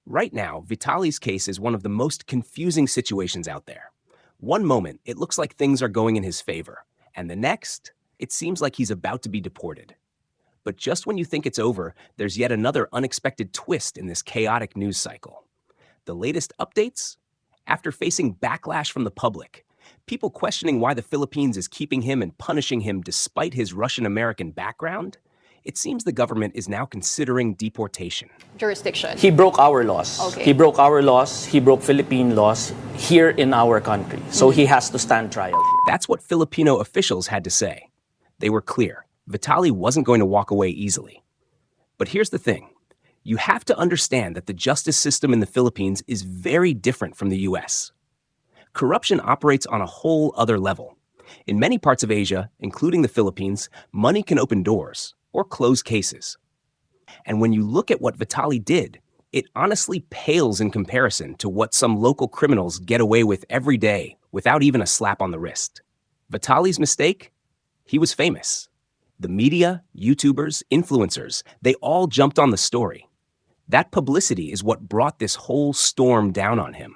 Right now, Vitaly's case is one of the most confusing situations out there. One moment, it looks like things are going in his favor, and the next, it seems like he's about to be deported. But just when you think it's over, there's yet another unexpected twist in this chaotic news cycle. The latest updates? After facing backlash from the public, people questioning why the Philippines is keeping him and punishing him despite his Russian American background, it seems the government is now considering deportation. Jurisdiction. He broke our laws. Okay. He broke our laws. He broke Philippine laws here in our country. So he has to stand trial here. That's what Filipino officials had to say. They were clear. Vitaly wasn't going to walk away easily. But here's the thing. You have to understand that the justice system in the Philippines is very different from the US. Corruption operates on a whole other level. In many parts of Asia, including the Philippines, money can open doors or close cases. And when you look at what Vitaly did, it honestly pales in comparison to what some local criminals get away with every day without even a slap on the wrist. Vitaly's mistake? He was famous. The media, YouTubers, influencers, they all jumped on the story. That publicity is what brought this whole storm down on him.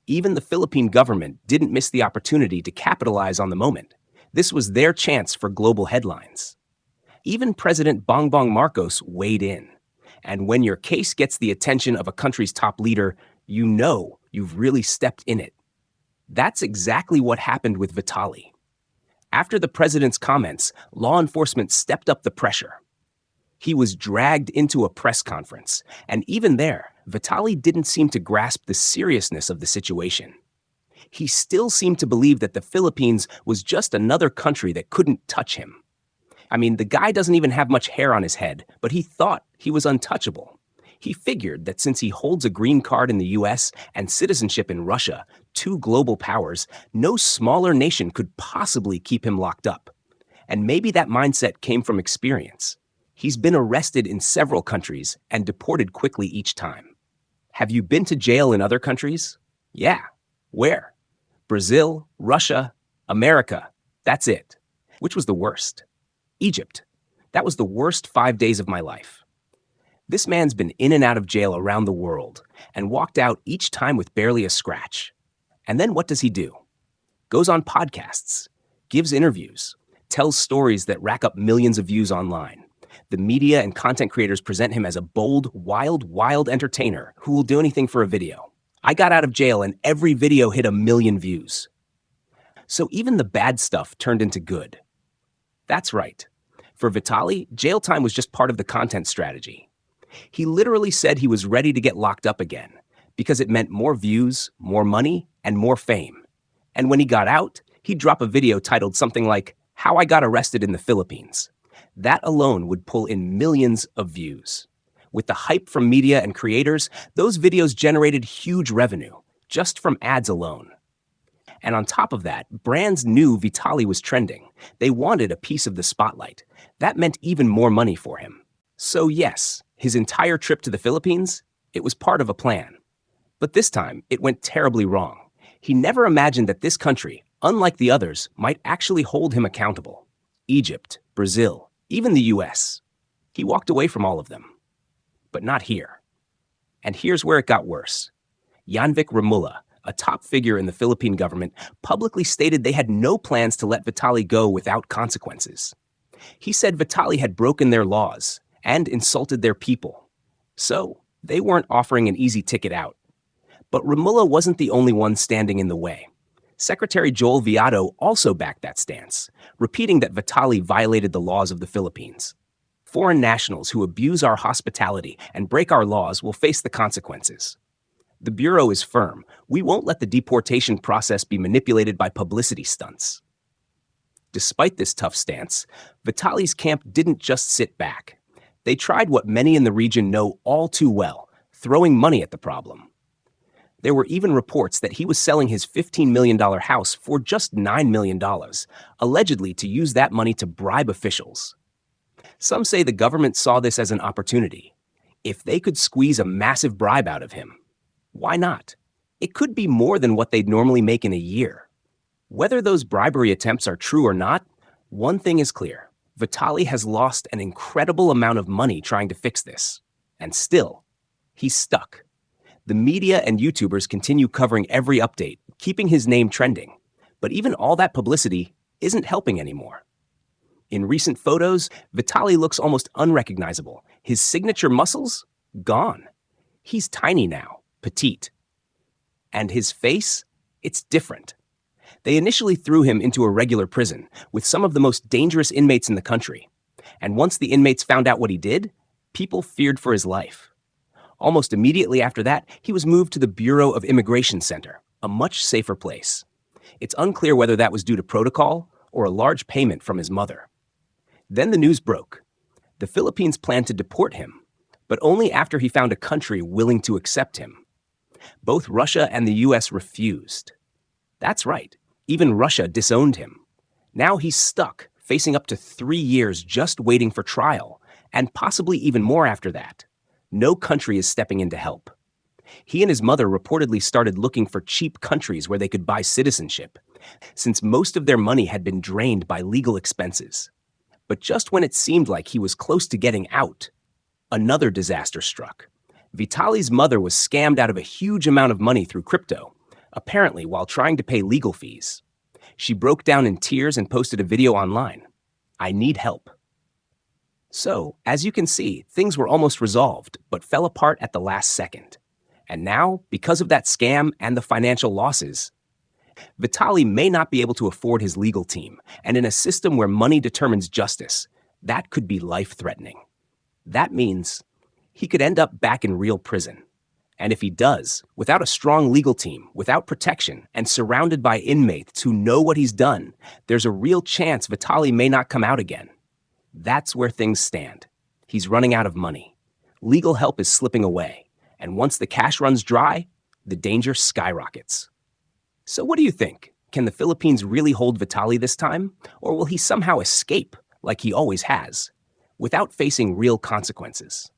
Even the Philippine government didn't miss the opportunity to capitalize on the moment. This was their chance for global headlines. Even President Bongbong Marcos weighed in. And when your case gets the attention of a country's top leader, you know you've really stepped in it. That's exactly what happened with Vitaly. After the president's comments, law enforcement stepped up the pressure. He was dragged into a press conference, and even there, Vitaly didn't seem to grasp the seriousness of the situation. He still seemed to believe that the Philippines was just another country that couldn't touch him. I mean, the guy doesn't even have much hair on his head, but he thought he was untouchable. He figured that since he holds a green card in the US and citizenship in Russia, two global powers, no smaller nation could possibly keep him locked up. And maybe that mindset came from experience. He's been arrested in several countries and deported quickly each time. Have you been to jail in other countries? Yeah. Where? Brazil, Russia, America. That's it. Which was the worst? Egypt. That was the worst 5 days of my life. This man's been in and out of jail around the world and walked out each time with barely a scratch. And then what does he do? Goes on podcasts, gives interviews, tells stories that rack up millions of views online. The media and content creators present him as a bold, wild entertainer who will do anything for a video. I got out of jail and every video hit 1 million views. So even the bad stuff turned into good. That's right. For Vitaly, jail time was just part of the content strategy. He literally said he was ready to get locked up again because it meant more views, more money, and more fame. And when he got out, he'd drop a video titled something like, "How I Got Arrested in the Philippines." That alone would pull in millions of views. With the hype from media and creators, those videos generated huge revenue, just from ads alone. And on top of that, brands knew Vitaly was trending. They wanted a piece of the spotlight. That meant even more money for him. So yes, his entire trip to the Philippines, it was part of a plan. But this time, it went terribly wrong. He never imagined that this country, unlike the others, might actually hold him accountable. Egypt, Brazil, even the US. He walked away from all of them. But not here. And here's where it got worse. Yanvick Remulla, a top figure in the Philippine government, publicly stated they had no plans to let Vitaly go without consequences. He said Vitaly had broken their laws and insulted their people. So, they weren't offering an easy ticket out. But Remulla wasn't the only one standing in the way. Secretary Joel Viado also backed that stance, repeating that Vitaly violated the laws of the Philippines. Foreign nationals who abuse our hospitality and break our laws will face the consequences. The Bureau is firm. We won't let the deportation process be manipulated by publicity stunts. Despite this tough stance, Vitaly's camp didn't just sit back. They tried what many in the region know all too well, throwing money at the problem. There were even reports that he was selling his $15 million house for just $9 million, allegedly to use that money to bribe officials. Some say the government saw this as an opportunity. If they could squeeze a massive bribe out of him, why not? It could be more than what they'd normally make in a year. Whether those bribery attempts are true or not, one thing is clear. Vitaly has lost an incredible amount of money trying to fix this. And still, he's stuck. The media and YouTubers continue covering every update, keeping his name trending. But even all that publicity isn't helping anymore. In recent photos, Vitaly looks almost unrecognizable. His signature muscles? Gone. He's tiny now, petite. And his face? It's different. They initially threw him into a regular prison with some of the most dangerous inmates in the country. And once the inmates found out what he did, people feared for his life. Almost immediately after that, he was moved to the Bureau of Immigration Center, a much safer place. It's unclear whether that was due to protocol or a large payment from his mother. Then the news broke. The Philippines planned to deport him, but only after he found a country willing to accept him. Both Russia and the US refused. That's right, even Russia disowned him. Now he's stuck, facing up to 3 years just waiting for trial, and possibly even more after that. No country is stepping in to help. He and his mother reportedly started looking for cheap countries where they could buy citizenship, since most of their money had been drained by legal expenses. But just when it seemed like he was close to getting out, another disaster struck. Vitaly's mother was scammed out of a huge amount of money through crypto, apparently while trying to pay legal fees. She broke down in tears and posted a video online. "I need help." So, as you can see, things were almost resolved, but fell apart at the last second. And now, because of that scam and the financial losses, Vitaly may not be able to afford his legal team, and in a system where money determines justice, that could be life-threatening. That means he could end up back in real prison. And if he does, without a strong legal team, without protection, and surrounded by inmates who know what he's done, there's a real chance Vitaly may not come out again. That's where things stand. He's running out of money. Legal help is slipping away. And once the cash runs dry, the danger skyrockets. So what do you think? Can the Philippines really hold Vitaly this time? Or will he somehow escape, like he always has, without facing real consequences?